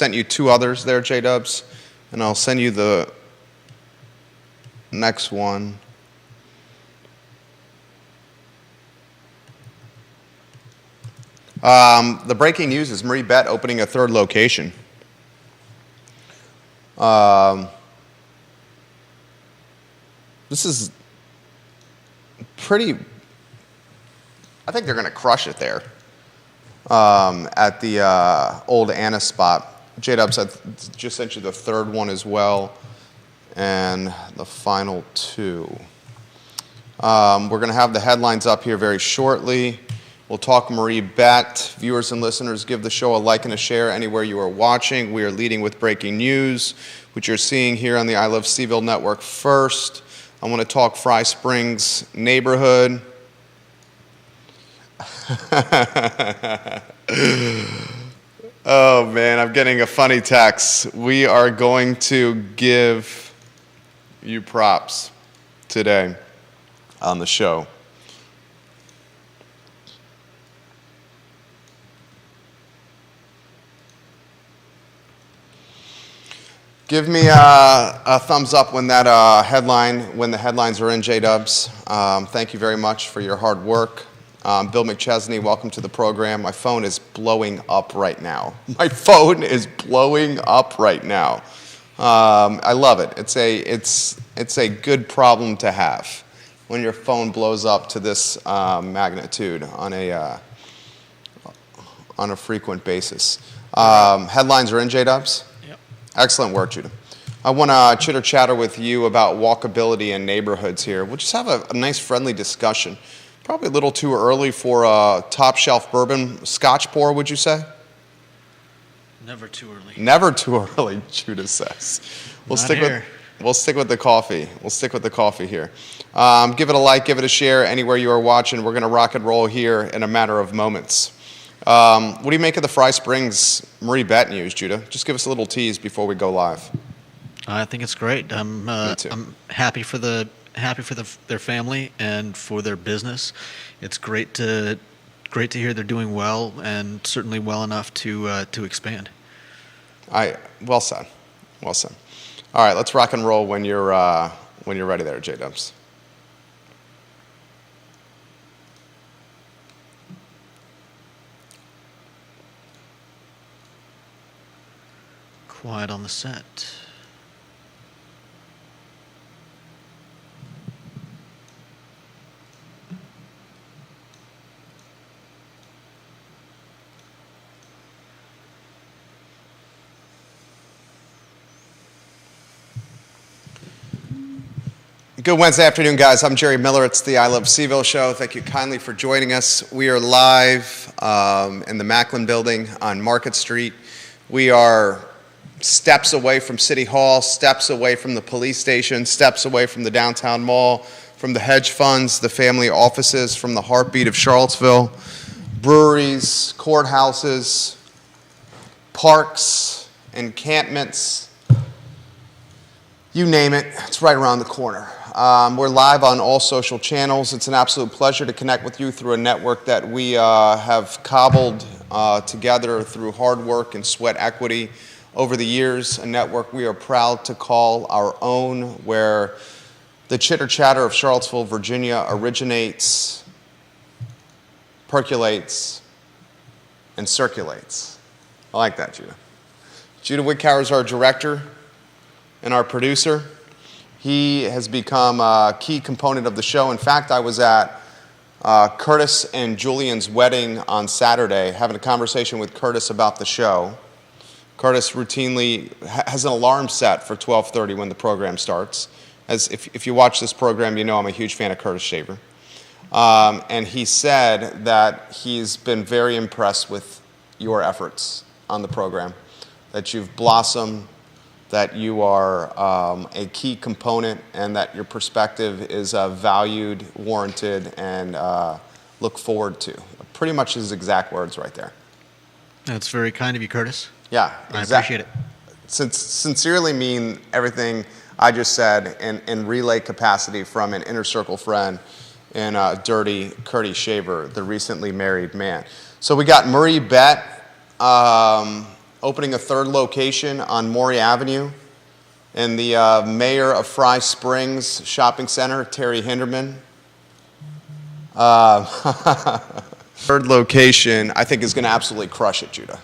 sent you 2 others there, J-Dubs, and I'll send you the next one. The breaking news is Marie Bett opening a 3rd location. This is pretty, I think they're going to crush it there at the old Anna spot. J-Dubs just sent you the 3rd one as well, and the final 2. We're going to have the headlines up here very shortly. We'll talk Marie Bett. Viewers and listeners, give the show a like and a share anywhere you are watching. We are leading with breaking news, which you're seeing here on the I Love CVille Network first. I want to talk Fry Springs neighborhood. Oh man, I'm getting a funny text. We are going to give you props today on the show. Give me a thumbs up when that when the headlines are in, J-Dubs. Thank you very much for your hard work. Bill McChesney, welcome to the program. My phone is blowing up right now. My phone is blowing up right now. I love it. It's a good problem to have when your phone blows up to this magnitude on a frequent basis. Headlines are in, J-Dubs? Excellent work, Judah. I want to chitter-chatter with you about walkability in neighborhoods here. We'll just have a nice, friendly discussion. Probably a little too early for a top-shelf bourbon scotch pour, would you say? Never too early. Never too early, Judah says. We'll stick with the coffee. We'll stick with the coffee here. Give it a like, give it a share anywhere you are watching. We're going to rock and roll here in a matter of moments. What do you make of the Fry Springs Marie Bett news, Judah? Just give us a little tease before we go live. I think it's great. I'm happy for their family and for their business. It's great to hear they're doing well, and certainly well enough to expand. Well said. Well said. All right, let's rock and roll when you're ready there, J-Dubs. Quiet on the set. Good Wednesday afternoon, guys. I'm Jerry Miller. It's the I Love CVille show. Thank you kindly for joining us. We are live in the Macklin building on Market Street. We are steps away from City Hall, steps away from the police station, steps away from the downtown mall, from the hedge funds, the family offices, from the heartbeat of Charlottesville, breweries, courthouses, parks, encampments, you name it, it's right around the corner. We're live on all social channels. It's an absolute pleasure to connect with you through a network that we have cobbled together through hard work and sweat equity over the years, a network we are proud to call our own, where the chitter-chatter of Charlottesville, Virginia originates, percolates, and circulates. I like that, Judah. Judah Wickhauer is our director and our producer. He has become a key component of the show. In fact, I was at Curtis and Julian's wedding on Saturday, having a conversation with Curtis about the show. Curtis routinely has an alarm set for 12:30 when the program starts. As if you watch this program, you know I'm a huge fan of Curtis Shaver. And he said that he's been very impressed with your efforts on the program, that you've blossomed, that you are a key component, and that your perspective is valued, warranted, and look forward to. Pretty much his exact words right there. That's very kind of you, Curtis. Yeah, exactly. I appreciate it. Sincerely mean everything I just said in relay capacity from an inner circle friend and Dirty Curtis Shaver, the recently married man. So we got Marie Bett opening a third location on Maury Avenue, and the mayor of Fry Springs Shopping Center, Terry Hinderman. Third location, I think, is going to absolutely crush it, Judah.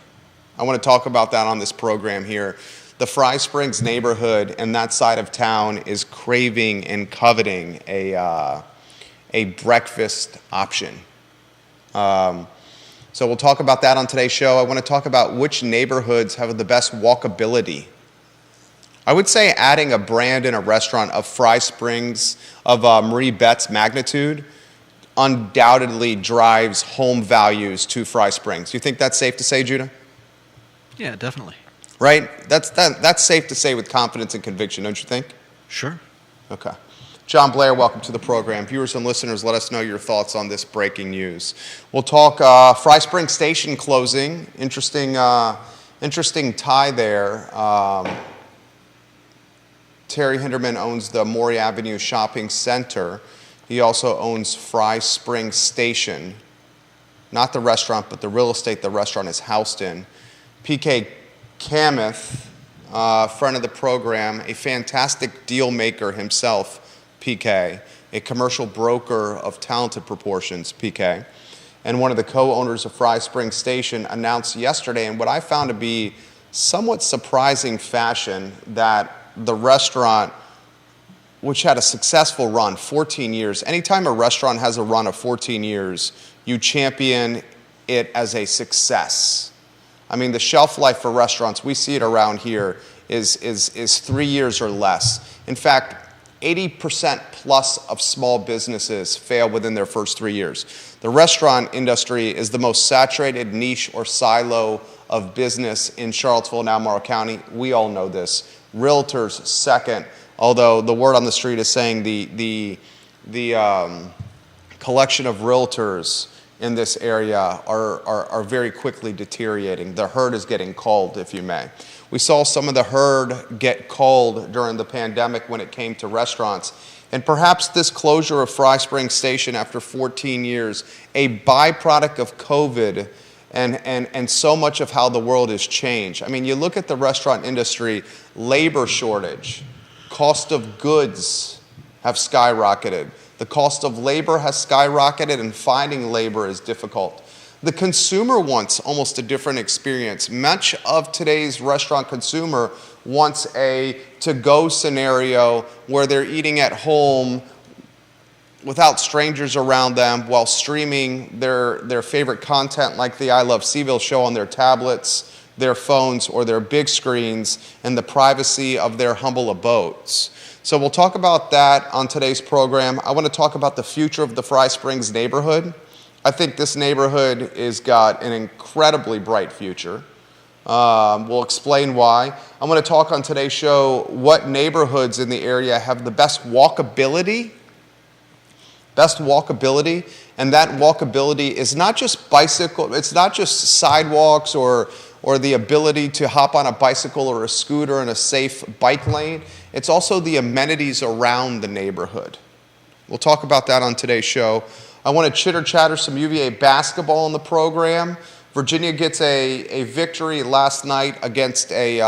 I want to talk about that on this program here. The Fry Springs neighborhood and that side of town is craving and coveting a breakfast option. So we'll talk about that on today's show. I want to talk about which neighborhoods have the best walkability. I would say adding a brand in a restaurant of Fry Springs, of Marie Betts magnitude, undoubtedly drives home values to Fry Springs. You think that's safe to say, Judah? Yeah, definitely. Right? That's safe to say with confidence and conviction, don't you think? Sure. Okay. John Blair, welcome to the program. Viewers and listeners, let us know your thoughts on this breaking news. We'll talk Fry Springs Station closing. Interesting tie there. Terry Hinderman owns the Maury Avenue Shopping Center. He also owns Fry Springs Station. Not the restaurant, but the real estate the restaurant is housed in. PK Kameth, friend of the program, a fantastic deal maker himself, PK, a commercial broker of talented proportions, PK, and one of the co-owners of Fry Springs Station, announced yesterday in what I found to be somewhat surprising fashion that the restaurant, which had a successful run, 14 years, anytime a restaurant has a run of 14 years, you champion it as a success. I mean, the shelf life for restaurants, we see it around here, is 3 years or less. In fact, 80% plus of small businesses fail within their first 3 years. The restaurant industry is the most saturated niche or silo of business in Charlottesville and Albemarle County. We all know this. Realtors second, although the word on the street is saying the collection of realtors in this area are very quickly deteriorating. The herd is getting culled, if you may. We saw some of the herd get culled during the pandemic when it came to restaurants. And perhaps this closure of Fry Springs Station after 14 years, a byproduct of COVID and so much of how the world has changed. I mean, you look at the restaurant industry, labor shortage, cost of goods have skyrocketed. The cost of labor has skyrocketed, and finding labor is difficult. The consumer wants almost a different experience. Much of today's restaurant consumer wants a to-go scenario where they're eating at home without strangers around them while streaming their favorite content like the I Love CVille show on their tablets, their phones, or their big screens in the privacy of their humble abodes. So we'll talk about that on today's program. I want to talk about the future of the Fry Springs neighborhood. I think this neighborhood has got an incredibly bright future. We'll explain why. I'm going to talk on today's show what neighborhoods in the area have the best walkability, and that walkability is not just bicycle, it's not just sidewalks or the ability to hop on a bicycle or a scooter in a safe bike lane. It's also the amenities around the neighborhood. We'll talk about that on today's show. I want to chitter-chatter some UVA basketball in the program. Virginia gets a victory last night against a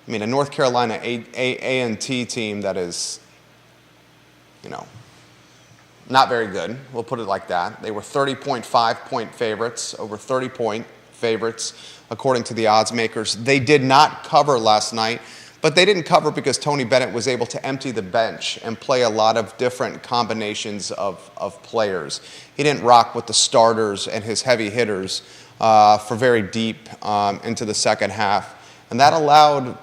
North Carolina A&T team that is, not very good. We'll put it like that. They were 30.5-point favorites, over 30-point favorites, according to the odds makers. They did not cover last night, but they didn't cover because Tony Bennett was able to empty the bench and play a lot of different combinations of players. He didn't rock with the starters and his heavy hitters for very deep into the second half, and that allowed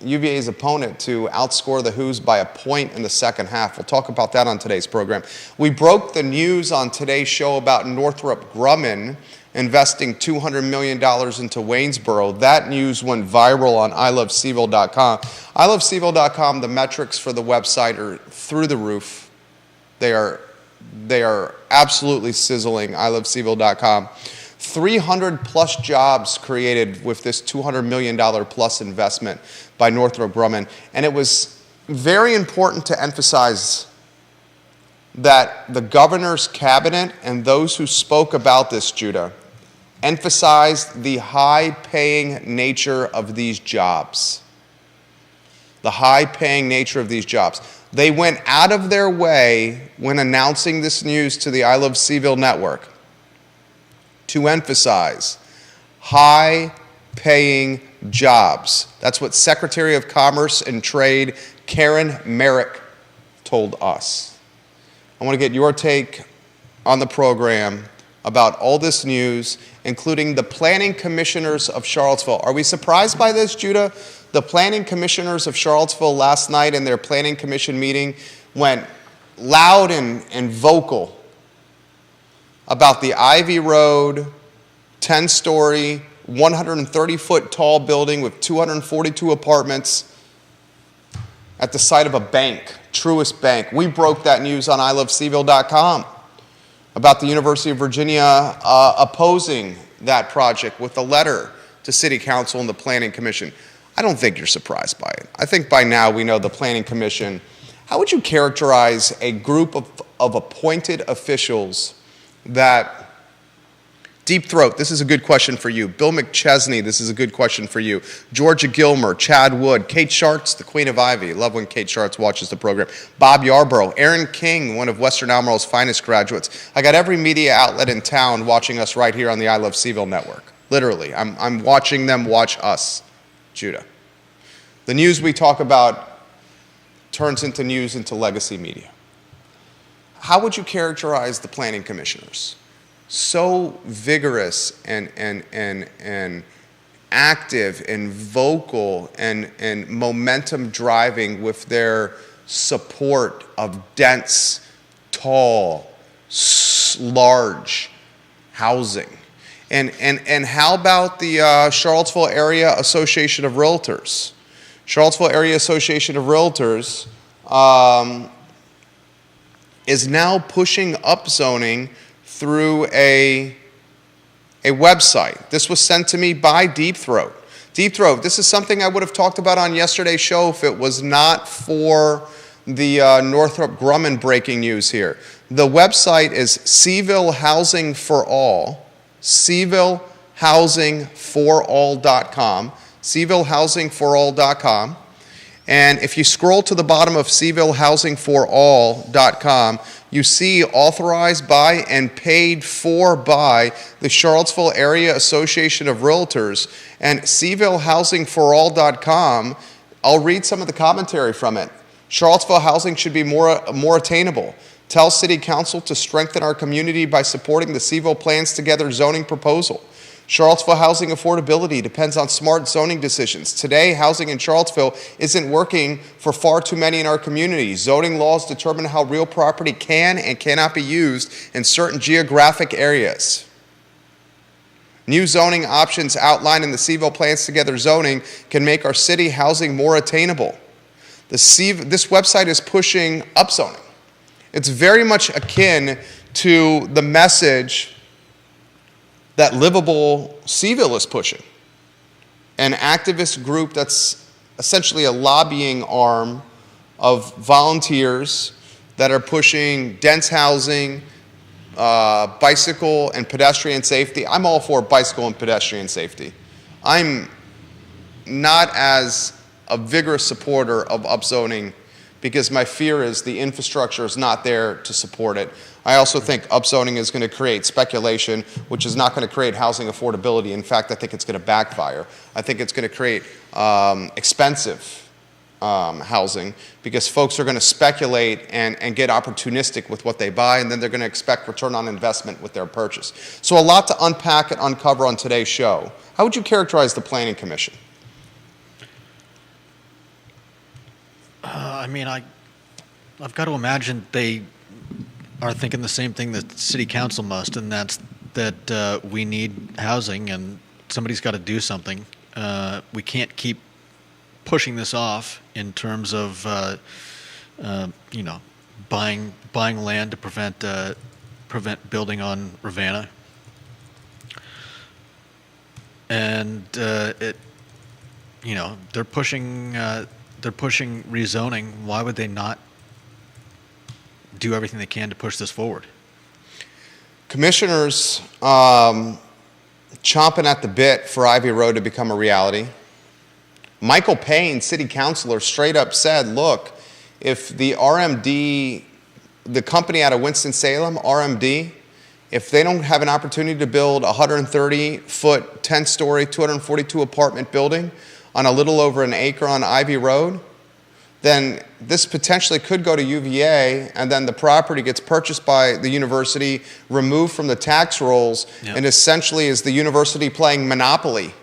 UVA's opponent to outscore the Hoos by a point in the second half. We'll talk about that on today's program. We broke the news on today's show about Northrop Grumman investing $200 million into Waynesboro. That news went viral on ilovecville.com. ilovecville.com, the metrics for the website are through the roof. They are absolutely sizzling, ilovecville.com. 300 plus jobs created with this $200 million plus investment by Northrop Grumman. And it was very important to emphasize that the governor's cabinet and those who spoke about this, Judah, emphasized the high-paying nature of these jobs. The high-paying nature of these jobs. They went out of their way when announcing this news to the I Love CVille network to emphasize high-paying jobs. That's what Secretary of Commerce and Trade Karen Merrick told us. I want to get your take on the program about all this news, including the planning commissioners of Charlottesville. Are we surprised by this, Judah? The planning commissioners of Charlottesville last night in their planning commission meeting went loud and vocal about the Ivy Road 10-story, 130-foot tall building with 242 apartments at the site of a bank, Truist Bank. We broke that news on ilovecville.com about the University of Virginia opposing that project with a letter to City Council and the Planning Commission. I don't think you're surprised by it. I think by now we know the Planning Commission. How would you characterize a group of appointed officials that Deep Throat, this is a good question for you. Bill McChesney, this is a good question for you. Georgia Gilmer, Chad Wood, Kate Schartz, the Queen of Ivy. Love when Kate Schartz watches the program. Bob Yarborough, Aaron King, one of Western Albemarle's finest graduates. I got every media outlet in town watching us right here on the I Love CVille network. Literally, I'm watching them watch us, Judah. The news we talk about turns into news into legacy media. How would you characterize the planning commissioners? So vigorous and active and vocal and momentum driving with their support of dense, tall, large housing. And how about the Charlottesville Area Association of Realtors? Charlottesville Area Association of Realtors is now pushing upzoning through a website. This was sent to me by Deep Throat. Deep Throat, this is something I would have talked about on yesterday's show if it was not for the Northrop Grumman breaking news here. The website is CVille Housing for All, CVilleHousingForAll.com, CVilleHousingForAll.com. And if you scroll to the bottom of CVilleHousingForAll.com, you see authorized by and paid for by the Charlottesville Area Association of Realtors. And CVilleHousingForAll.com, I'll read some of the commentary from it. Charlottesville housing should be more attainable. Tell City Council to strengthen our community by supporting the CVille Plans Together zoning proposal. Charlottesville housing affordability depends on smart zoning decisions. Today, housing in Charlottesville isn't working for far too many in our community. Zoning laws determine how real property can and cannot be used in certain geographic areas. New zoning options outlined in the CVille Plans Together zoning can make our city housing more attainable. This website is pushing upzoning. It's very much akin to the message that Livable CVille is pushing, an activist group that's essentially a lobbying arm of volunteers that are pushing dense housing, bicycle and pedestrian safety. I'm all for bicycle and pedestrian safety. I'm not as a vigorous supporter of upzoning because my fear is the infrastructure is not there to support it. I also think upzoning is going to create speculation, which is not going to create housing affordability. In fact, I think it's going to backfire. I think it's going to create expensive housing because folks are going to speculate and get opportunistic with what they buy, and then they're going to expect return on investment with their purchase. So a lot to unpack and uncover on today's show. How would you characterize the Planning Commission? I've got to imagine they are thinking the same thing that City Council must, and that's that we need housing and somebody's got to do something. We can't keep pushing this off in terms of buying land to prevent building on Ravenna. And they're pushing rezoning. Why would they not do everything they can to push this forward? Commissioners chomping at the bit for Ivy Road to become a reality. Michael Payne, city councilor, straight up said, look, if the RMD, the company out of Winston-Salem, RMD, if they don't have an opportunity to build a 130-foot, 10-story, 242 apartment building on a little over an acre on Ivy Road, then this potentially could go to UVA, and then the property gets purchased by the university, removed from the tax rolls, and essentially is the university playing Monopoly,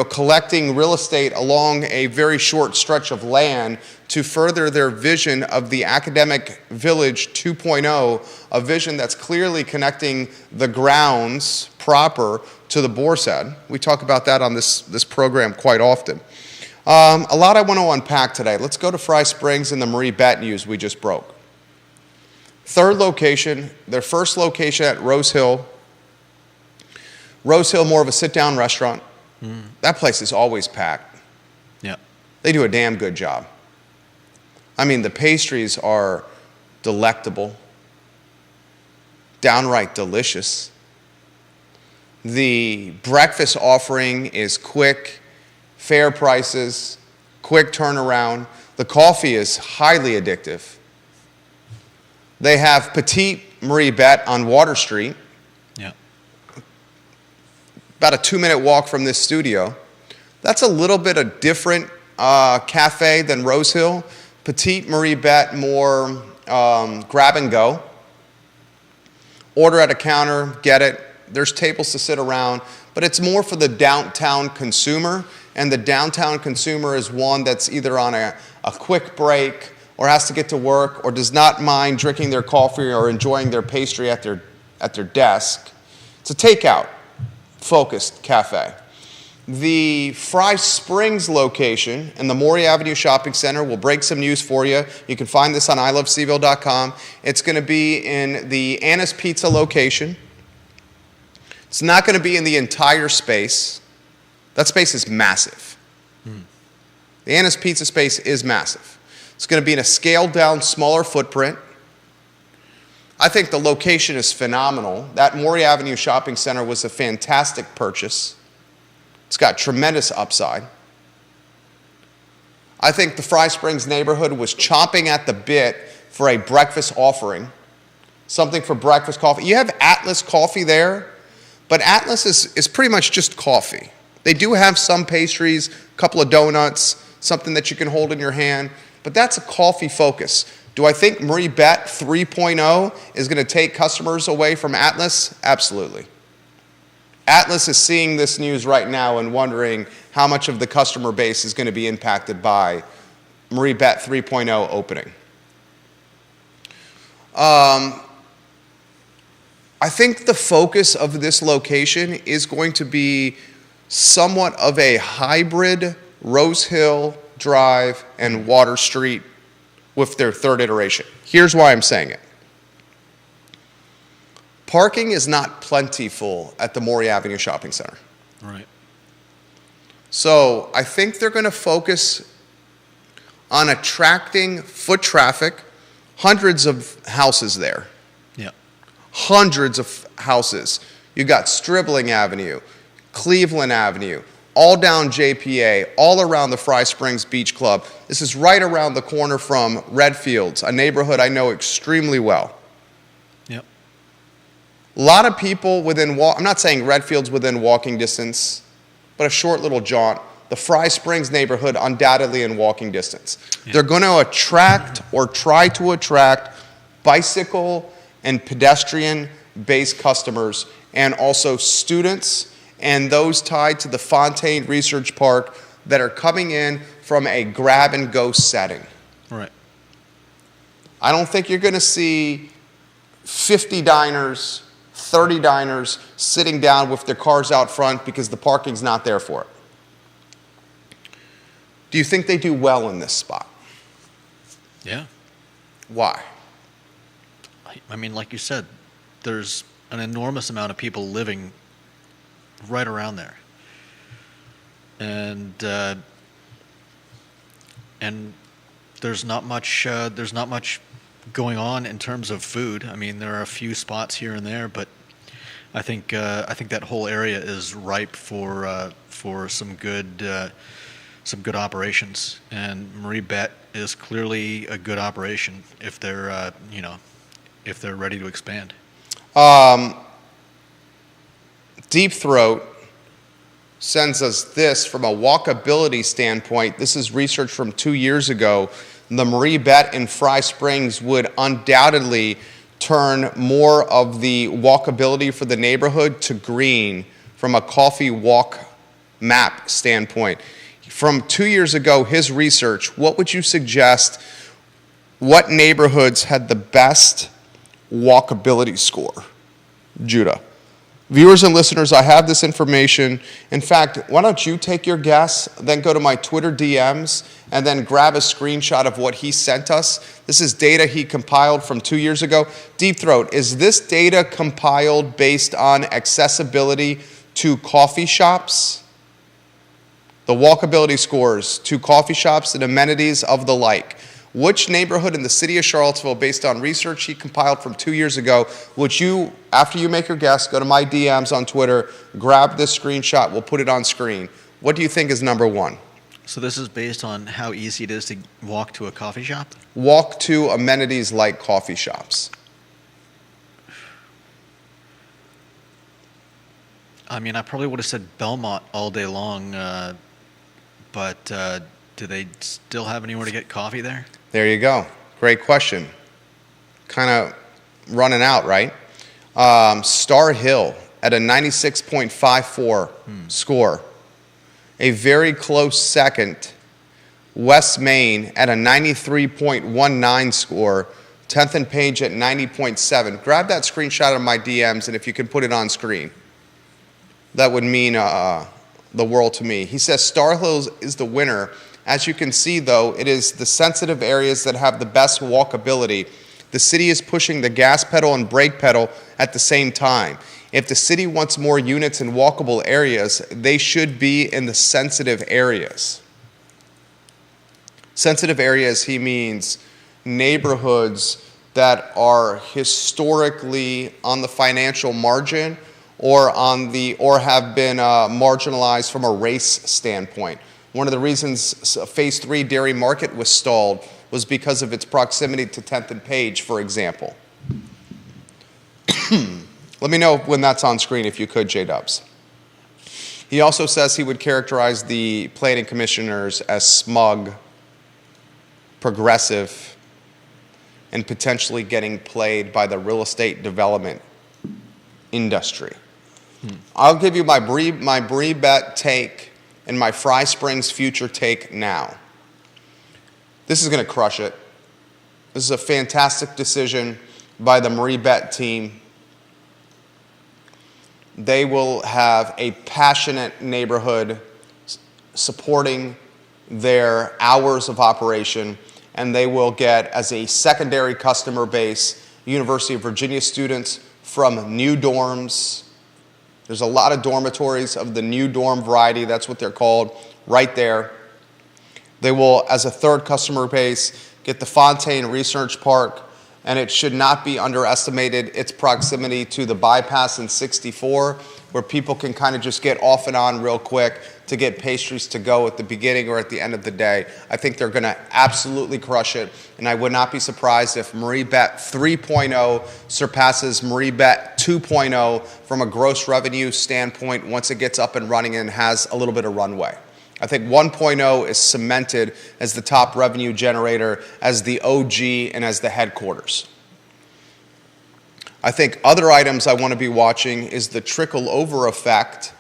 collecting real estate along a very short stretch of land to further their vision of the Academic Village 2.0, a vision that's clearly connecting the grounds proper to the boar's head. We talk about that on this program quite often. A lot I want to unpack today. Let's go to Fry Springs and the Marie Bett news we just broke. Third location, their first location at Rose Hill. Rose Hill, more of a sit-down restaurant. That place is always packed. Yeah. They do a damn good job. I mean, the pastries are delectable, downright delicious. The breakfast offering is quick, fair prices, quick turnaround. The coffee is highly addictive. They have Petite Marie Bett on Water Street. Yeah. About a 2-minute walk from this studio. That's a little bit a different cafe than Rose Hill. Petite Marie Bett, more grab and go. Order at a counter, get it. There's tables to sit around, but it's more for the downtown consumer, and the downtown consumer is one that's either on a quick break or has to get to work or does not mind drinking their coffee or enjoying their pastry at their desk. It's a takeout focused cafe. The Fry Springs location in the Maury Avenue Shopping Center, will break some news for you. You can find this on iloveseville.com. It's going to be in the Anna's Pizza location. It's not going to be in the entire space. That space is massive. The Anna's Pizza space is massive. It's going to be in a scaled down, smaller footprint. I think the location is phenomenal. That Maury Avenue Shopping Center was a fantastic purchase. It's got tremendous upside. I think the Fry Springs neighborhood was chomping at the bit for a breakfast offering, something for breakfast coffee. You have Atlas Coffee there, but Atlas is pretty much just coffee. They do have some pastries, a couple of donuts, something that you can hold in your hand, but that's a coffee focus. Do I think Marie Bett 3.0 is going to take customers away from Atlas? Absolutely. Atlas is seeing this news right now and wondering how much of the customer base is going to be impacted by Marie Bett 3.0 opening. I think the focus of this location is going to be somewhat of a hybrid Rose Hill Drive and Water Street with their third iteration. Here's why I'm saying it. Parking is not plentiful at the Maury Avenue Shopping Center. Right. So I think they're going to focus on attracting foot traffic. Hundreds of houses there. Yeah. Hundreds of houses. You got Stribling Avenue, Cleveland Avenue, all down JPA, all around the Fry Springs Beach Club. This is right around the corner from Redfields, a neighborhood I know extremely well. Yep. A lot of people I'm not saying Redfield's within walking distance, but a short little jaunt. The Fry Springs neighborhood undoubtedly in walking distance. Yeah. They're going to attract or try to attract bicycle and pedestrian-based customers, and also students and those tied to the Fontaine Research Park that are coming in from a grab-and-go setting. Right. I don't think you're going to see 50 diners, 30 diners sitting down with their cars out front because the parking's not there for it. Do you think they do well in this spot? Yeah. Why? I mean, like you said, there's an enormous amount of people living right around there, and there's not much going on in terms of food. I mean, there are a few spots here and there, but I think that whole area is ripe for some good operations, and Marie Bet is clearly a good operation if they're if they're ready to expand. Deep Throat sends us this from a walkability standpoint. This is research from 2 years ago. The Marie Bet in Fry Springs would undoubtedly turn more of the walkability for the neighborhood to green from a coffee walk map standpoint. From 2 years ago, his research, what would you suggest? What neighborhoods had the best walkability score? Judah. Viewers and listeners, I have this information. In fact, why don't you take your guess, then go to my Twitter DMs, and then grab a screenshot of what he sent us. This is data he compiled from 2 years ago. Deep Throat, is this data compiled based on accessibility to coffee shops? The walkability scores to coffee shops and amenities of the like. Which neighborhood in the city of Charlottesville, based on research he compiled from 2 years ago, would you, after you make your guess, go to my DMs on Twitter, grab this screenshot, we'll put it on screen. What do you think is number one? So this is based on how easy it is to walk to a coffee shop? Walk to amenities like coffee shops. I mean, I probably would have said Belmont all day long, but do they still have anywhere to get coffee there? There you go. Great question. Kind of running out, right? Star Hill at a 96.54 score. A very close second, West Main at a 93.19 score. 10th and Page at 90.7. Grab that screenshot of my DMs, and if you can put it on screen, that would mean the world to me. He says Star Hill is the winner. As you can see, though, it is the sensitive areas that have the best walkability. The city is pushing the gas pedal and brake pedal at the same time. If the city wants more units in walkable areas, they should be in the sensitive areas. Sensitive areas, he means neighborhoods that are historically on the financial margin or have been marginalized from a race standpoint. One of the reasons Phase 3 Dairy Market was stalled was because of its proximity to 10th and Page, for example. Let me know when that's on screen, if you could, J-Dubs. He also says he would characterize the planning commissioners as smug, progressive, and potentially getting played by the real estate development industry. I'll give you my Marie Bet take and my Fry Springs future take now. This is going to crush it. This is a fantastic decision by the Marie Bet team. They will have a passionate neighborhood supporting their hours of operation, and they will get, as a secondary customer base, University of Virginia students from new dorms. There's a lot of dormitories of the new dorm variety, that's what they're called, right there. They will, as a third customer base, get the Fontaine Research Park, and it should not be underestimated its proximity to the bypass in 64, where people can kind of just get off and on real quick to get pastries to go at the beginning or at the end of the day. I think they're going to absolutely crush it, and I would not be surprised if Marie Bet 3.0 surpasses Marie Bet 2.0 from a gross revenue standpoint once it gets up and running and has a little bit of runway. I think 1.0 is cemented as the top revenue generator, as the OG, and as the headquarters. I think other items I want to be watching is the trickle-over effect.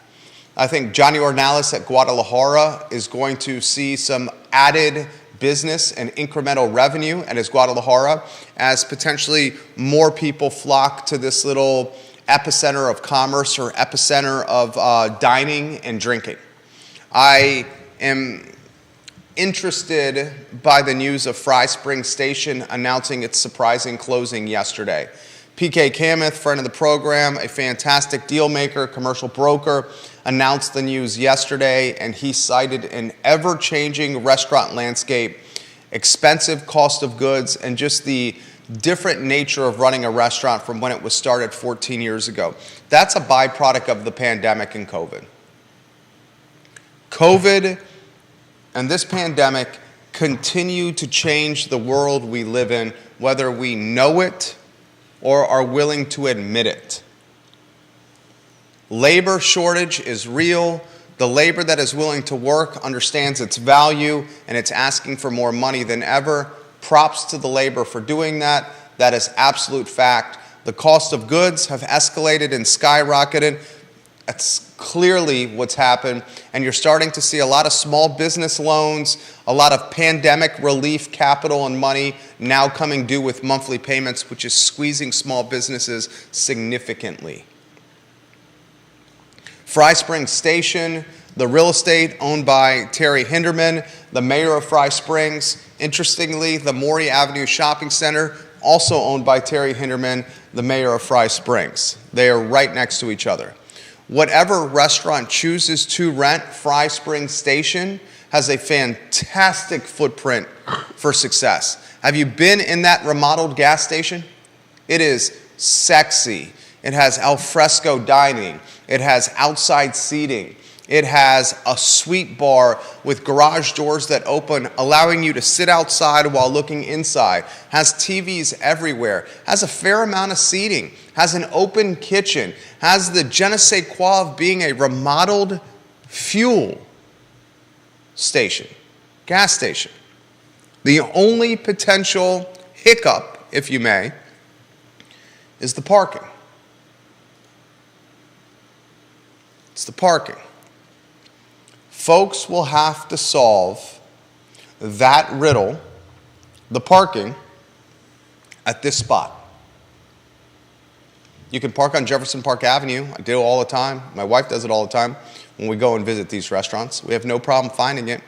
I think Johnny Ornalis at Guadalajara is going to see some added business and incremental revenue at his Guadalajara as potentially more people flock to this little epicenter of commerce or epicenter of dining and drinking. I am interested by the news of Fry Springs Station announcing its surprising closing yesterday. PK Kameth, friend of the program, a fantastic deal maker, commercial broker, announced the news yesterday, and he cited an ever-changing restaurant landscape, expensive cost of goods, and just the different nature of running a restaurant from when it was started 14 years ago. That's a byproduct of the pandemic and COVID. COVID and this pandemic continue to change the world we live in, whether we know it or are willing to admit it. Labor shortage is real. The labor that is willing to work understands its value, and it's asking for more money than ever. Props to the labor for doing that. That is absolute fact. The cost of goods have escalated and skyrocketed. That's clearly what's happened. And you're starting to see a lot of small business loans, a lot of pandemic relief capital and money now coming due with monthly payments, which is squeezing small businesses significantly. Fry Springs Station, the real estate owned by Terry Hinderman, the mayor of Fry Springs. Interestingly, the Maury Avenue Shopping Center, also owned by Terry Hinderman, the mayor of Fry Springs. They are right next to each other. Whatever restaurant chooses to rent, Fry Springs Station has a fantastic footprint for success. Have you been in that remodeled gas station? It is sexy. It has al fresco dining. It has outside seating. It has a sweet bar with garage doors that open, allowing you to sit outside while looking inside. Has TVs everywhere. Has a fair amount of seating. Has an open kitchen. Has the je ne sais quoi of being a remodeled fuel station, gas station. The only potential hiccup, if you may, is the parking. It's the parking. Folks will have to solve that riddle, the parking, at this spot. You can park on Jefferson Park Avenue. I do it all the time. My wife does it all the time when we go and visit these restaurants. We have no problem finding it.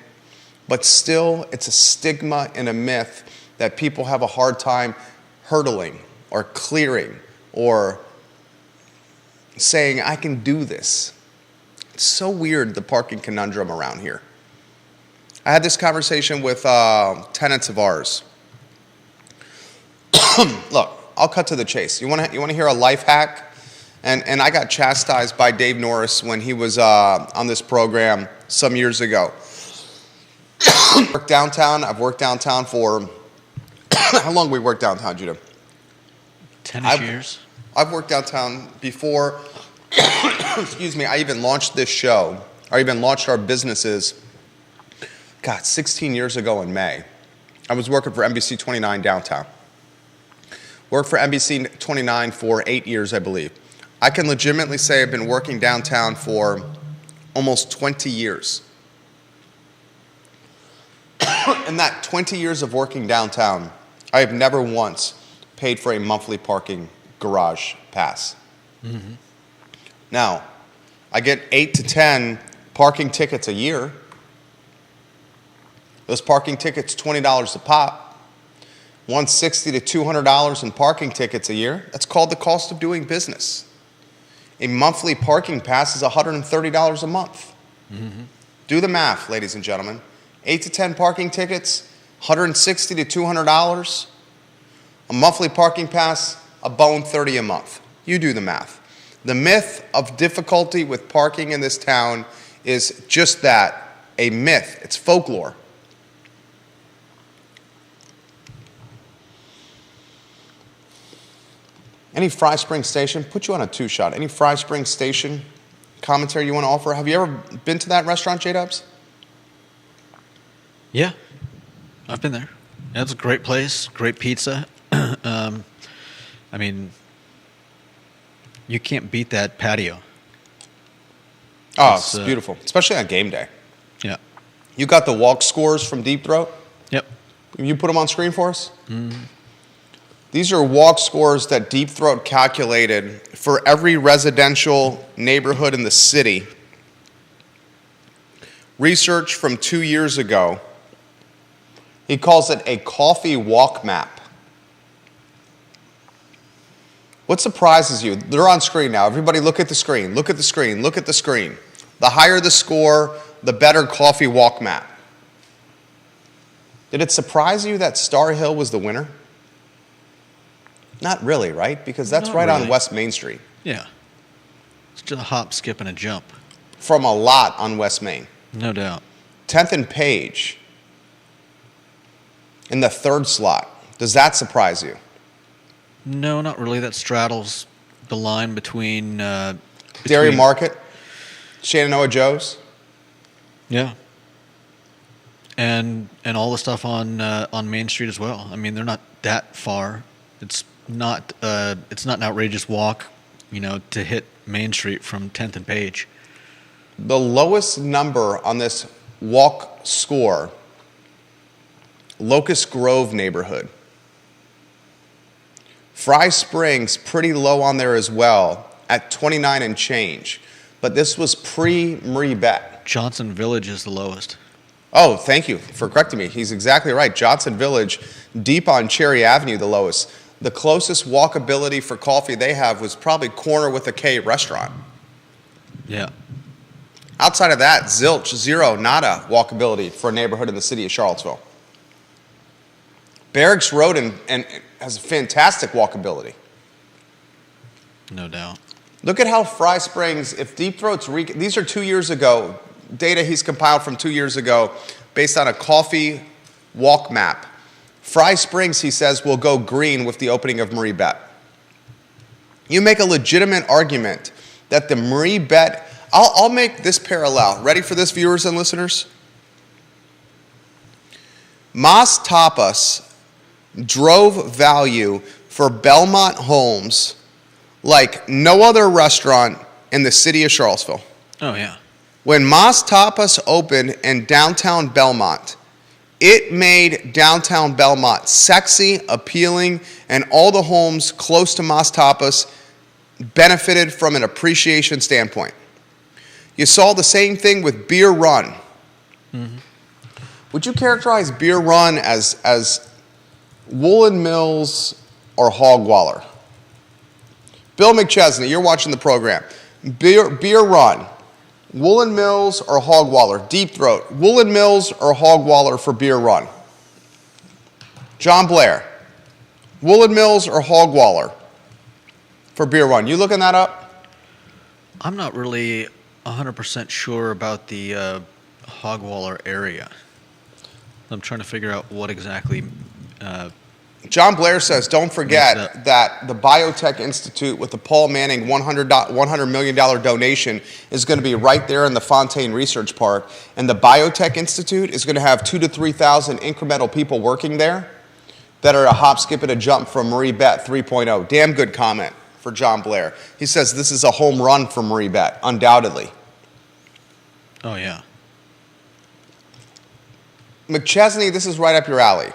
But still, it's a stigma and a myth that people have a hard time hurdling or clearing or saying, I can do this. It's so weird, the parking conundrum around here. I had this conversation with tenants of ours. Look, I'll cut to the chase. You want to hear a life hack? And I got chastised by Dave Norris when he was on this program some years ago. Downtown. I've worked downtown for how long we worked downtown, Judah? 10 years. I've worked downtown before. Excuse me, I even launched this show, or even launched our businesses, 16 years ago in May. I was working for NBC 29 downtown. Worked for NBC 29 for 8 years, I believe. I can legitimately say I've been working downtown for almost 20 years. In that 20 years of working downtown, I have never once paid for a monthly parking garage pass. Mm-hmm. Now, I get 8 to 10 parking tickets a year. Those parking tickets, $20 a pop. $160 to $200 in parking tickets a year. That's called the cost of doing business. A monthly parking pass is $130 a month. Mm-hmm. Do the math, ladies and gentlemen. 8 to 10 parking tickets, $160 to $200. A monthly parking pass, $130 a month. You do the math. The myth of difficulty with parking in this town is just that, a myth. It's folklore. Any Fry Springs Station, put you on a two-shot. Any Fry Springs Station commentary you want to offer? Have you ever been to that restaurant, J-Dubs? Yeah, I've been there. Yeah, it's a great place, great pizza. I mean, you can't beat that patio. Oh, it's beautiful, especially on game day. Yeah. You got the walk scores from Deep Throat? Yep. You put them on screen for us? Mm-hmm. These are walk scores that Deep Throat calculated for every residential neighborhood in the city. Research from 2 years ago. He calls it a coffee walk map. What surprises you? They're on screen now. Everybody look at the screen. Look at the screen. Look at the screen. The higher the score, the better coffee walk map. Did it surprise you that Star Hill was the winner? Not really, right? Because that's Not right on really. West Main Street. Yeah. It's just a hop, skip, and a jump. From a lot on West Main. No doubt. 10th and Page in the third slot. Does that surprise you? No, not really. That straddles the line between... Dairy Market, Shenandoah Joe's. Yeah. And all the stuff on Main Street as well. I mean, they're not that far. It's not an outrageous walk, to hit Main Street from 10th and Page. The lowest number on this walk score, Locust Grove neighborhood. Fry Springs, pretty low on there as well, at 29 and change. But this was pre-Marie Bet. Johnson Village is the lowest. Oh, thank you for correcting me. He's exactly right. Johnson Village, deep on Cherry Avenue, the lowest. The closest walkability for coffee they have was probably Corner with a K restaurant. Yeah. Outside of that, zilch, zero, nada walkability for a neighborhood in the city of Charlottesville. Barracks Road and has fantastic walkability. No doubt. Look at how Fry Springs, if Deep Throat's, these are 2 years ago, data he's compiled from 2 years ago based on a coffee walk map. Fry Springs, he says, will go green with the opening of Marie Bet. You make a legitimate argument that the Marie Bet, I'll make this parallel. Ready for this, viewers and listeners? Mas Tapas drove value for Belmont homes like no other restaurant in the city of Charlottesville. Oh, yeah. When Mas Tapas opened in downtown Belmont, it made downtown Belmont sexy, appealing, and all the homes close to Mas Tapas benefited from an appreciation standpoint. You saw the same thing with Beer Run. Mm-hmm. Would you characterize Beer Run as Woolen Mills or Hogwaller? Bill McChesney, you're watching the program. Beer Run, Woolen Mills or Hogwaller? Deep Throat, Woolen Mills or Hogwaller for Beer Run? John Blair, Woolen Mills or Hogwaller for Beer Run? You looking that up? I'm not really 100% sure about the Hogwaller area. I'm trying to figure out what exactly... John Blair says, don't forget that the Biotech Institute with the Paul Manning $100 million donation is going to be right there in the Fontaine Research Park. And the Biotech Institute is going to have 2,000 to 3,000 incremental people working there that are a hop, skip, and a jump from Marie Bet 3.0. Damn good comment for John Blair. He says this is a home run for Marie Bet, undoubtedly. Oh, yeah. McChesney, this is right up your alley.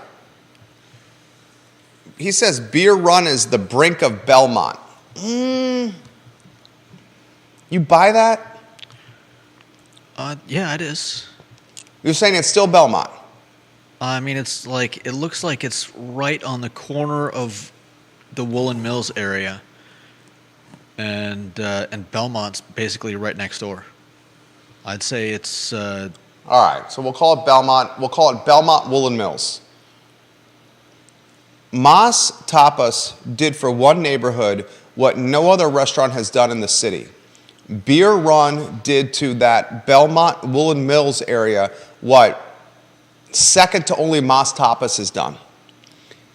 He says Beer Run is the brink of Belmont. You buy that? Yeah, it is. You're saying it's still Belmont? I mean, it looks like it's right on the corner of the Woolen Mills area, and Belmont's basically right next door. I'd say it's. All right, so we'll call it Belmont. We'll call it Belmont Woolen Mills. Mas Tapas did for one neighborhood what no other restaurant has done in the city. Beer Run did to that Belmont Woolen Mills area what second to only Mas Tapas has done.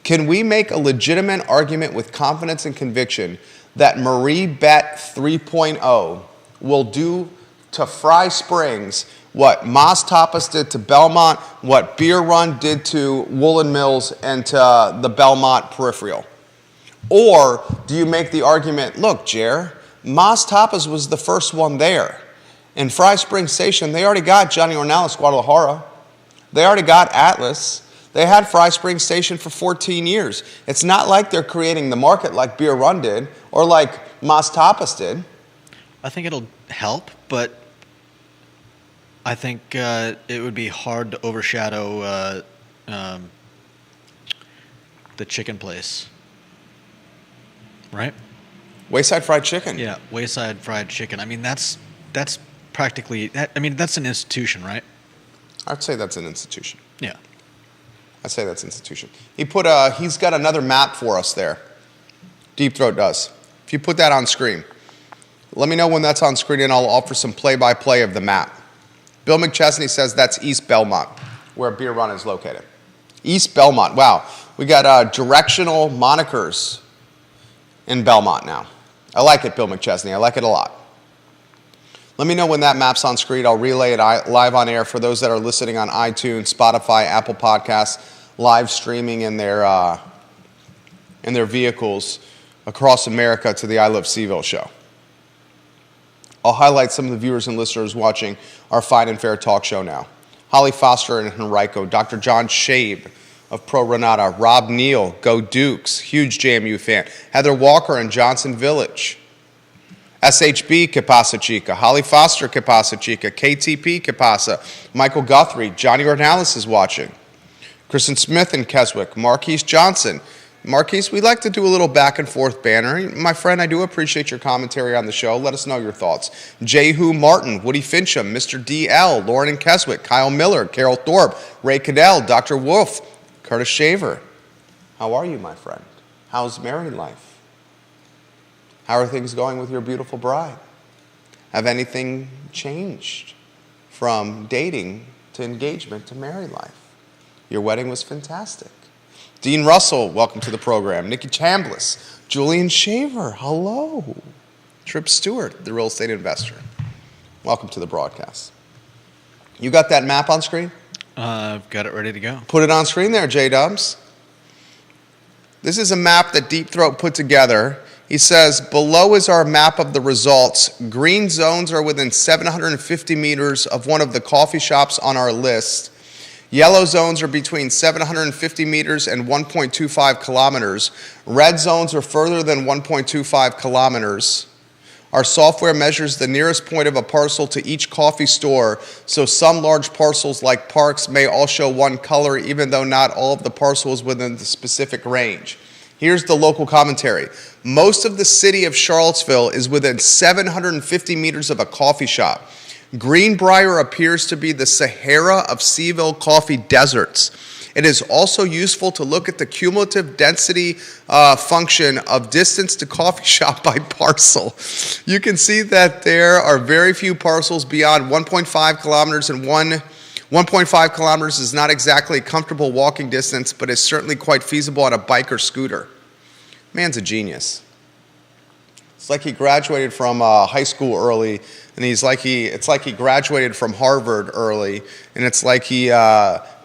Can we make a legitimate argument with confidence and conviction that Marie Bet 3.0 will do to Fry Springs what Mas Tapas did to Belmont, what Beer Run did to Woolen Mills and to the Belmont peripheral? Or do you make the argument, look, Jer, Mas Tapas was the first one there. In Fry Springs Station, they already got Johnny Ornelas Guadalajara. They already got Atlas. They had Fry Springs Station for 14 years. It's not like they're creating the market like Beer Run did or like Mas Tapas did. I think it'll help, but I think it would be hard to overshadow the chicken place, right? Wayside Fried Chicken. Yeah, Wayside Fried Chicken. I mean, that's practically. I mean, that's an institution, right? I'd say that's an institution. Yeah. I'd say that's an institution. He's got another map for us there. Deep Throat does. If you put that on screen, let me know when that's on screen and I'll offer some play-by-play of the map. Bill McChesney says that's East Belmont, where Beer Run is located. East Belmont. Wow. We got directional monikers in Belmont now. I like it, Bill McChesney. I like it a lot. Let me know when that map's on screen. I'll relay it live on air for those that are listening on iTunes, Spotify, Apple Podcasts, live streaming in their vehicles across America to the I Love Seville show. I'll highlight some of the viewers and listeners watching our Fine and Fair talk show now. Holly Foster and Henrico, Dr. John Shabe of Pro Renata, Rob Neal, Go Dukes, huge JMU fan, Heather Walker in Johnson Village, SHB, Que Pasa Chica, Holly Foster, Que Pasa Chica, KTP, Que Pasa, Michael Guthrie, Johnny Ornalis is watching, Kristen Smith in Keswick, Marquise Johnson. Marquise, we'd like to do a little back and forth banner. My friend, I do appreciate your commentary on the show. Let us know your thoughts. Jehu Martin, Woody Fincham, Mr. DL, Lauren in Keswick, Kyle Miller, Carol Thorpe, Ray Cadell, Dr. Wolf, Curtis Shaver. How are you, my friend? How's married life? How are things going with your beautiful bride? Have anything changed from dating to engagement to married life? Your wedding was fantastic. Dean Russell, welcome to the program. Nikki Chambliss, Julian Shaver, hello. Trip Stewart, the real estate investor. Welcome to the broadcast. You got that map on screen? I've got it ready to go. Put it on screen there, J-Dubs. This is a map that Deep Throat put together. He says, below is our map of the results. Green zones are within 750 meters of one of the coffee shops on our list. Yellow zones are between 750 meters and 1.25 kilometers. Red zones are further than 1.25 kilometers. Our software measures the nearest point of a parcel to each coffee store, so some large parcels like parks may all show one color, even though not all of the parcels within the specific range. Here's the local commentary. Most of the city of Charlottesville is within 750 meters of a coffee shop. Greenbrier appears to be the Sahara of Seville coffee deserts. It is also useful to look at the cumulative density function of distance to coffee shop by parcel. You can see that there are very few parcels beyond 1.5 kilometers, and 1.5 kilometers is not exactly a comfortable walking distance, but is certainly quite feasible on a bike or scooter. Man's a genius. It's like he graduated from high school early, and it's like he graduated from Harvard early, and it's like he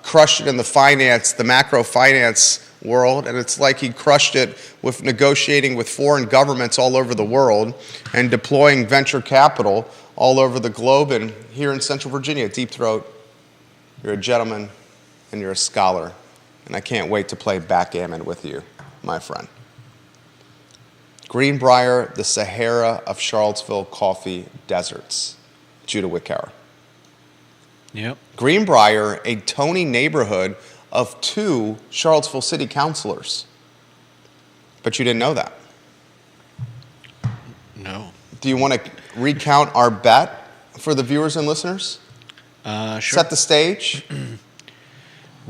crushed it in the macro finance world, and it's like he crushed it with negotiating with foreign governments all over the world and deploying venture capital all over the globe. And here in Central Virginia, Deep Throat, you're a gentleman and you're a scholar, and I can't wait to play backgammon with you, my friend. Greenbrier, the Sahara of Charlottesville coffee deserts. Judah Wickower. Yep. Greenbrier, a Tony neighborhood of 2 Charlottesville city councilors. But you didn't know that. No. Do you want to recount our bet for the viewers and listeners? Sure. Set the stage.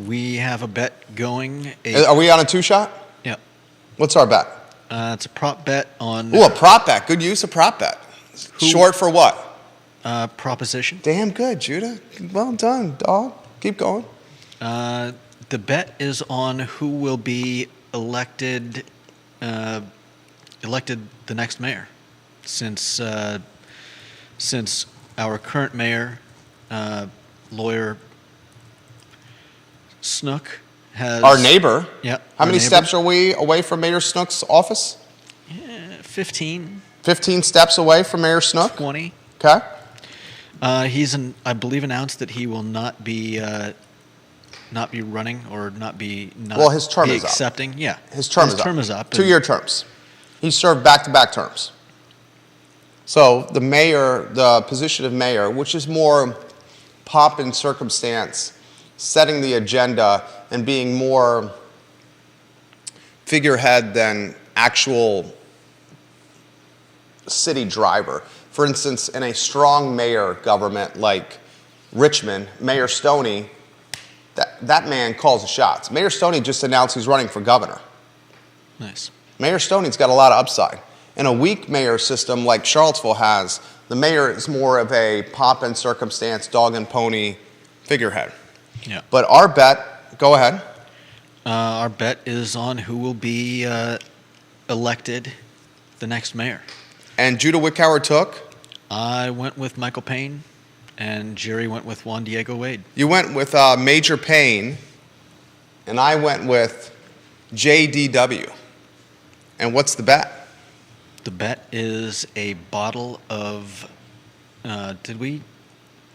We have a bet going. Are we on a 2-shot? Yep. What's our bet? It's a prop bet on... Ooh, a prop bet. Good use of prop bet. Short for what? Proposition. Damn good, Judah. Well done, dog. Keep going. The bet is on who will be elected the next mayor, since our current mayor, lawyer Snook, has our neighbor. Yep. How many steps are we away from Mayor Snook's office? 15. 15 steps away from Mayor Snook. 20. Okay. I believe, announced that he will not be running or his term is accepting. up. Yeah, his term is up. 2-year terms. He served back-to-back terms. So the mayor, the position of mayor, which is more pomp and circumstance, setting the agenda and being more figurehead than actual city driver. For instance, in a strong mayor government like Richmond, Mayor Stoney, that man calls the shots. Mayor Stoney just announced he's running for governor. Nice. Mayor Stoney's got a lot of upside. In a weak mayor system like Charlottesville has, the mayor is more of a pomp and circumstance, dog and pony figurehead. Yeah. But our bet, go ahead. Our bet is on who will be elected the next mayor. And Judah Wickower took? I went with Michael Payne, and Jerry went with Juan Diego Wade. You went with Major Payne, and I went with JDW. And what's the bet? The bet is a bottle of. Did we?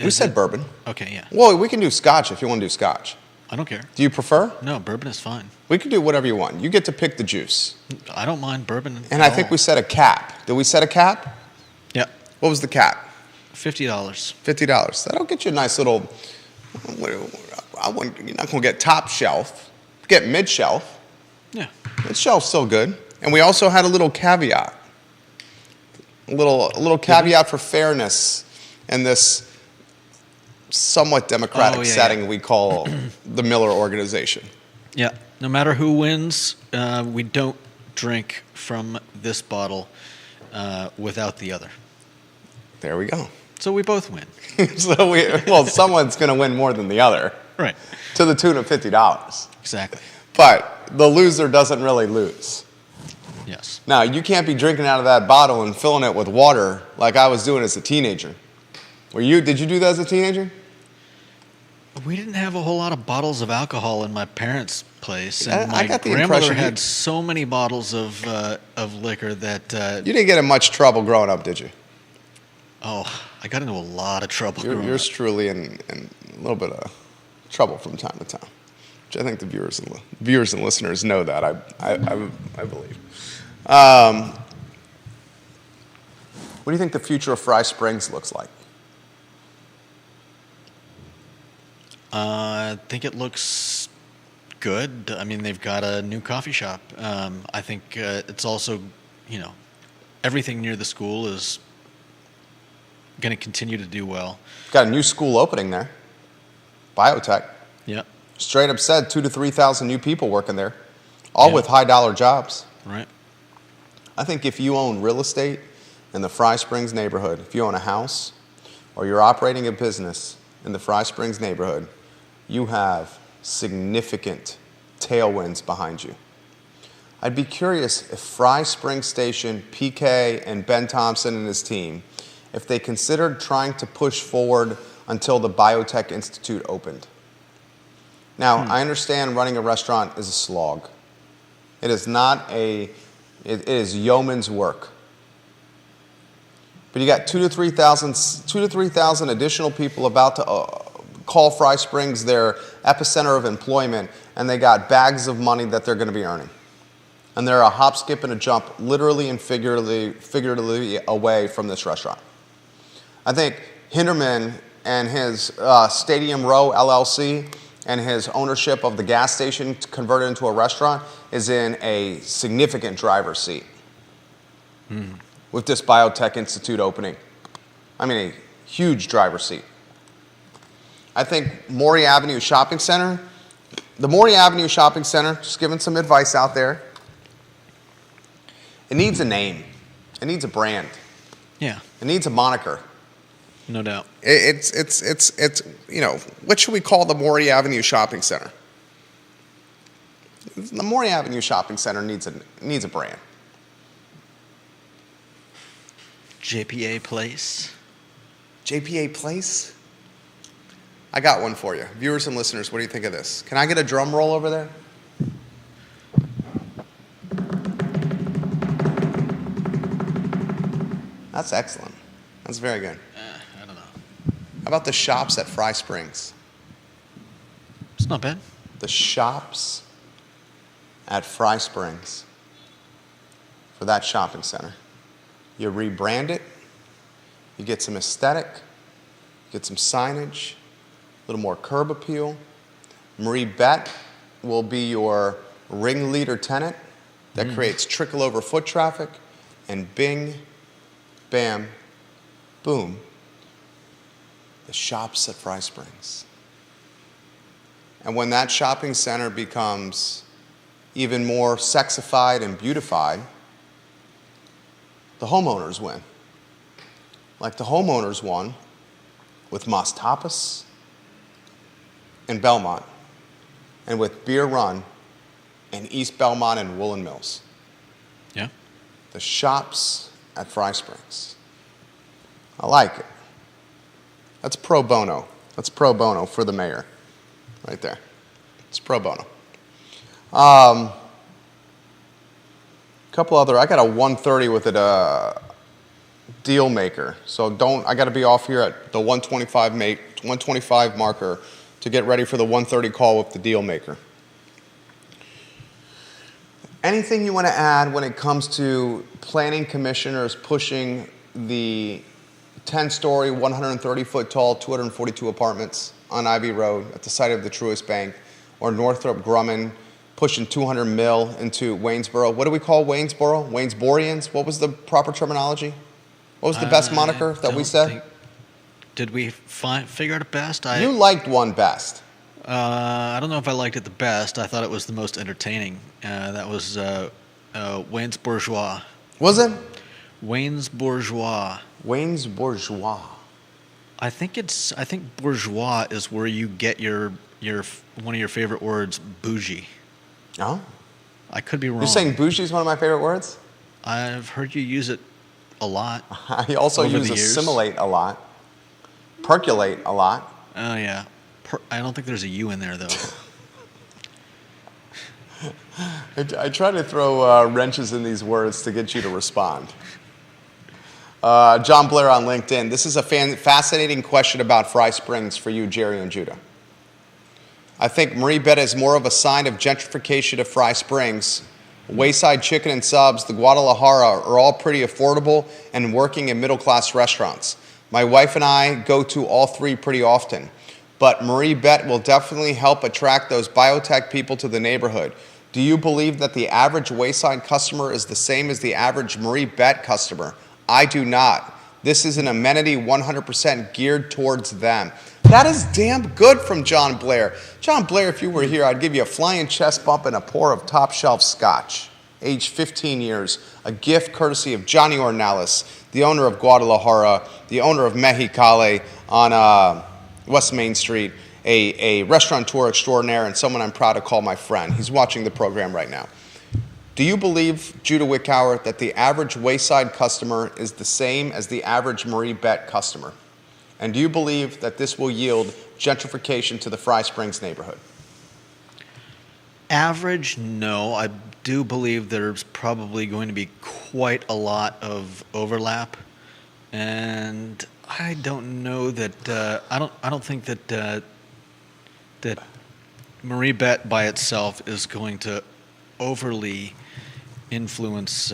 We said bourbon. Okay, yeah. Well, we can do scotch if you want to do scotch. I don't care. Do you prefer? No, bourbon is fine. We can do whatever you want. You get to pick the juice. I don't mind bourbon. And I think we set a cap. Did we set a cap? Yeah. What was the cap? $50. $50. That'll get you a nice little. You're not going to get top shelf. Get mid shelf. Yeah. Mid shelf's still good. And we also had a little caveat. A little caveat for fairness in this somewhat democratic setting we call the Miller Organization. Yeah. No matter who wins, we don't drink from this bottle without the other. There we go. So we both win. Someone's going to win more than the other. Right. To the tune of $50. Exactly. But the loser doesn't really lose. Yes. Now, you can't be drinking out of that bottle and filling it with water like I was doing as a teenager. Did you do that as a teenager? We didn't have a whole lot of bottles of alcohol in my parents' place, and I my got the grandmother impression had so many bottles of liquor that. You didn't get in much trouble growing up, did you? Oh, I got into a lot of trouble. Yours truly in a little bit of trouble from time to time, which I think the viewers and listeners know that. I believe. What do you think the future of Fry Springs looks like? I think it looks good. I mean, they've got a new coffee shop. I think it's also, everything near the school is going to continue to do well. Got a new school opening there, biotech. Yeah. Straight up said 2,000 to 3,000 new people working there, all with high dollar jobs. Right. I think if you own real estate in the Fry Springs neighborhood, if you own a house or you're operating a business in the Fry Springs neighborhood, you have significant tailwinds behind you. I'd be curious if Fry Springs Station, PK, and Ben Thompson and his team, if they considered trying to push forward until the Biotech Institute opened. Now, I understand running a restaurant is a slog. It is not it is yeoman's work. But you got 2,000 to 3,000 additional people about to call Fry Springs their epicenter of employment, and they got bags of money that they're going to be earning. And they're a hop, skip, and a jump, literally and figuratively away from this restaurant. I think Hinderman and his Stadium Row LLC and his ownership of the gas station converted into a restaurant is in a significant driver's seat with this Biotech Institute opening. I mean, a huge driver's seat. I think Maury Avenue Shopping Center, the Maury Avenue Shopping Center, just giving some advice out there, it needs a name. It needs a brand. Yeah. It needs a moniker. No doubt. It's what should we call the Maury Avenue Shopping Center? The Maury Avenue Shopping Center needs a brand. JPA Place. JPA Place? I got one for you. Viewers and listeners, what do you think of this? Can I get a drum roll over there? That's excellent. That's very good. I don't know. How about the shops at Fry Springs? It's not bad. The shops at Fry Springs for that shopping center. You rebrand it, you get some aesthetic, get some signage, a little more curb appeal. Marie Bett will be your ringleader tenant that creates trickle over foot traffic, and bing, bam, boom, the shops at Fry Springs. And when that shopping center becomes even more sexified and beautified, the homeowners win. Like the homeowners won with Mas Tapas and Belmont, and with Beer Run and East Belmont and Woolen Mills. Yeah. The shops at Fry Springs. I like it. That's pro bono. That's pro bono for the mayor, right there. It's pro bono. Couple other. I got a 1:30 with it. Deal maker. So I got to be off here at the 125 marker to get ready for the 1:30 call with the deal maker. Anything you want to add when it comes to planning commissioners pushing the 10-story, 130-foot tall, 242 apartments on Ivy Road at the site of the Truist Bank, or Northrop Grumman pushing 200 mil into Waynesboro? What do we call Waynesboro? Waynesborians? What was the proper terminology? What was the best moniker that we said? Did we figure out a best? You liked one best. I don't know if I liked it the best. I thought it was the most entertaining. That was Wayne's Bourgeois. Was it? Wayne's Bourgeois. Wayne's Bourgeois. I think bourgeois is where you get your one of your favorite words, bougie. Oh? I could be wrong. You're saying bougie is one of my favorite words? I've heard you use it a lot. I also use assimilate a lot. Percolate a lot. Oh, yeah. I don't think there's a U in there, though. I try to throw wrenches in these words to get you to respond. John Blair on LinkedIn. This is a fascinating question about Fry Springs for you, Jerry and Judah. I think Marie Betta is more of a sign of gentrification of Fry Springs. Wayside Chicken and Subs, the Guadalajara are all pretty affordable and working in middle-class restaurants. My wife and I go to all three pretty often. But Marie Bette will definitely help attract those biotech people to the neighborhood. Do you believe that the average Wayside customer is the same as the average Marie Bette customer? I do not. This is an amenity 100% geared towards them. That is damn good from John Blair. John Blair, if you were here, I'd give you a flying chest bump and a pour of top shelf scotch. Age 15 years, a gift courtesy of Johnny Ornelas, the owner of Guadalajara, the owner of Mexicali on West Main Street, a restaurateur extraordinaire and someone I'm proud to call my friend. He's watching the program right now. Do you believe, Judah Wickower, that the average Wayside customer is the same as the average Marie Bette customer? And do you believe that this will yield gentrification to the Fry Springs neighborhood? Average, no. I do believe there's probably going to be quite a lot of overlap, and I don't know that. I don't think that that Marie Bette by itself is going to overly influence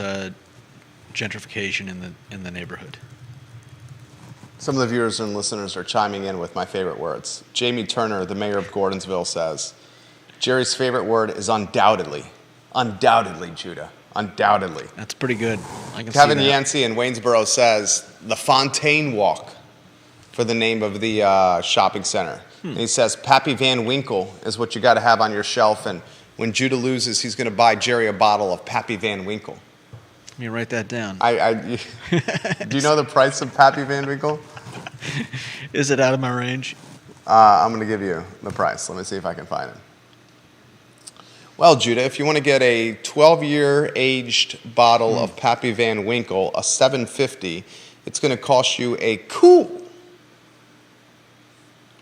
gentrification in the neighborhood. Some of the viewers and listeners are chiming in with my favorite words. Jamie Turner, the mayor of Gordonsville, says, Jerry's favorite word is undoubtedly. Undoubtedly, Judah. Undoubtedly. That's pretty good. I can Kevin see that. Yancey in Waynesboro says, the Fontaine Walk for the name of the shopping center. And he says, Pappy Van Winkle is what you got to have on your shelf. And when Judah loses, he's going to buy Jerry a bottle of Pappy Van Winkle. Let me write that down. Do you know the price of Pappy Van Winkle? Is it out of my range? I'm going to give you the price. Let me see if I can find it. Well, Judah, if you want to get a 12-year aged bottle of Pappy Van Winkle, a $7.50, it's going to cost you a cool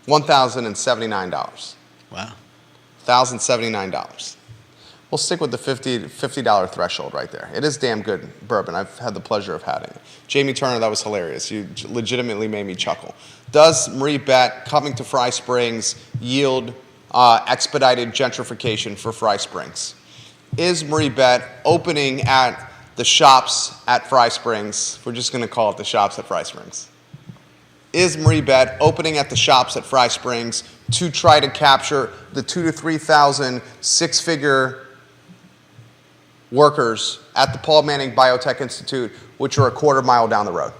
$1,079. Wow. $1,079. We'll stick with the $50 threshold right there. It is damn good bourbon. I've had the pleasure of having it. Jamie Turner, that was hilarious. You legitimately made me chuckle. Does Marie Bette coming to Fry Springs yield expedited gentrification for Fry Springs? Is Marie Bette opening at the shops at Fry Springs? We're just going to call it the shops at Fry Springs. Is Marie Bette opening at the shops at Fry Springs to try to capture the 2,000 to 3,000 six-figure workers at the Paul Manning Biotech Institute, which are a quarter mile down the road?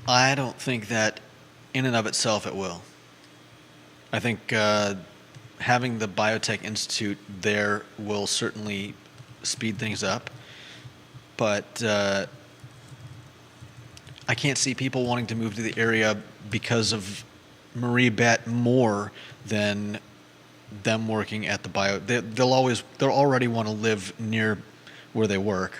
I don't think that in and of itself it will. I think having the Biotech Institute there will certainly speed things up, but I can't see people wanting to move to the area because of Marie Bett more than them working at the they'll already want to live near where they work,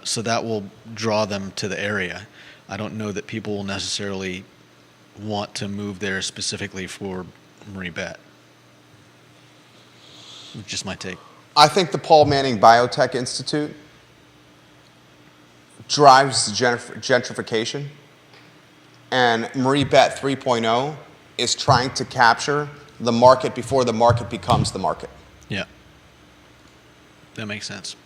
so that will draw them to the area. I don't know that people will necessarily want to move there specifically for Marie Bett. Just my take. I think the Paul Manning Biotech Institute drives gentrification, and Marie Bett 3.0 is trying to capture the market before the market becomes the market. Yeah, that makes sense.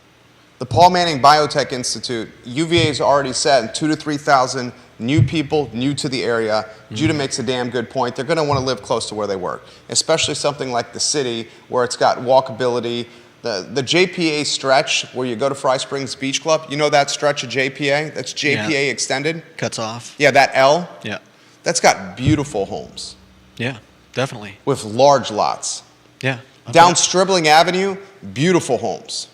The Paul Manning Biotech Institute, UVA has already said 2,000 to 3,000 new people new to the area. Judah makes a damn good point. They're going to want to live close to where they work, especially something like the city where it's got walkability. The JPA stretch where you go to Fry Springs Beach Club, you know that stretch of JPA? That's JPA extended. Cuts off. Yeah, that L. Yeah. That's got beautiful homes. Yeah, definitely. With large lots. Yeah. Down Stribling Avenue, beautiful homes.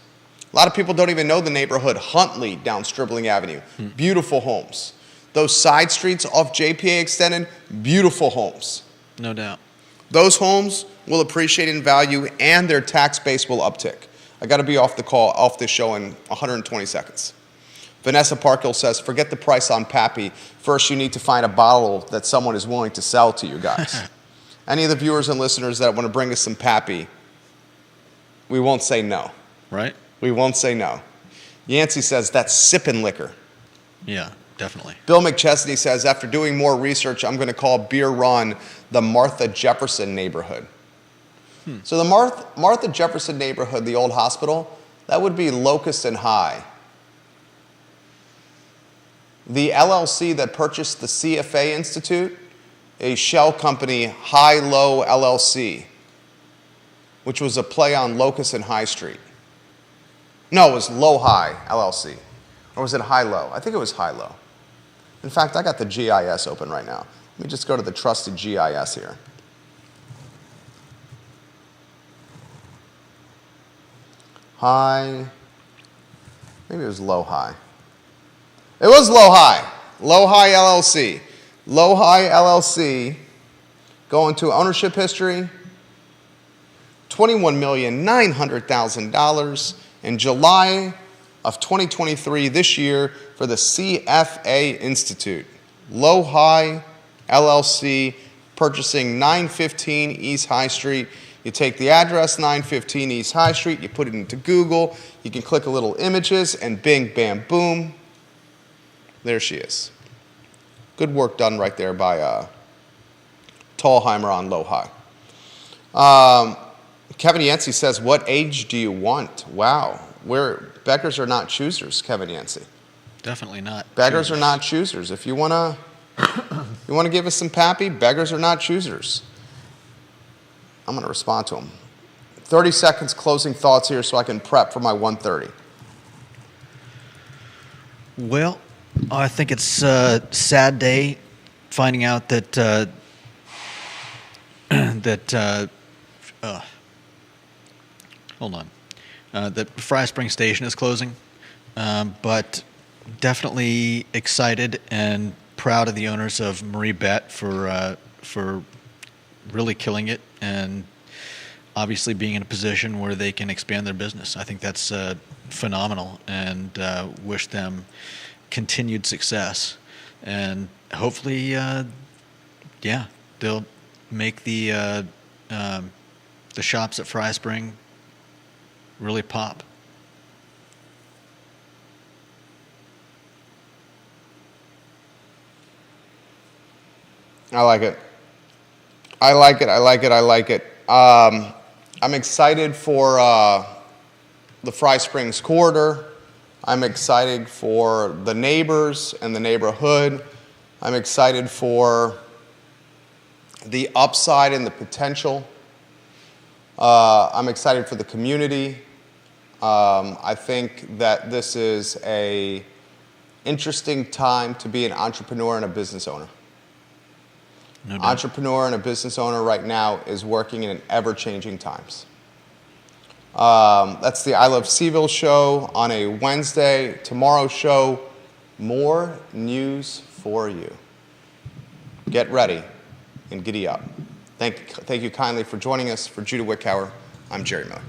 A lot of people don't even know the neighborhood Huntley down Stribling Avenue. Beautiful homes. Those side streets off JPA extended, beautiful homes. No doubt. Those homes will appreciate in value and their tax base will uptick. I got to be off this show in 120 seconds. Vanessa Parkhill says, forget the price on Pappy. First, you need to find a bottle that someone is willing to sell to you guys. Any of the viewers and listeners that want to bring us some Pappy, we won't say no. Right? We won't say no. Yancey says, that's sipping liquor. Yeah, definitely. Bill McChesney says, after doing more research, I'm going to call Beer Run the Martha Jefferson neighborhood. So the Martha Jefferson neighborhood, the old hospital, that would be Locust and High. The LLC that purchased the CFA Institute, a shell company, High Low LLC, which was a play on Locust and High Street. No, it was Low High LLC. Or was it High Low? I think it was High Low. In fact, I got the GIS open right now. Let me just go to the trusted GIS here. High, maybe it was Low High. It was Low High. Low High LLC. Low High LLC, going to ownership history, $21,900,000 in July of 2023 this year for the CFA Institute. Low High LLC purchasing 915 East High Street. You take the address, 915 East High Street, you put it into Google, you can click a little images, and bing, bam, boom, there she is. Good work done right there by Tallheimer on Low High. Kevin Yancey says, what age do you want? Wow. Beggars are not choosers, Kevin Yancey. Definitely not. Beggars are not choosers. If you want to give us some Pappy, beggars are not choosers. I'm going to respond to him. 30 seconds closing thoughts here so I can prep for my 1:30. Well, I think it's a sad day finding out that that Fry Springs Station is closing, but definitely excited and proud of the owners of Marie Bett for really killing it and obviously being in a position where they can expand their business. I think that's phenomenal, and wish them continued success. And hopefully, they'll make the shops at Fry Spring really pop. I like it. I like it. I'm excited for the Fry Springs corridor. I'm excited for the neighbors and the neighborhood. I'm excited for the upside and the potential. I'm excited for the community. I think that this is an interesting time to be an entrepreneur and a business owner. No doubt. Entrepreneur and a business owner right now is working in ever-changing times. That's the I Love Seville show on a Wednesday. Tomorrow's show, more news for you. Get ready and giddy up. Thank you kindly for joining us. For Judah Wickower, I'm Jerry Miller.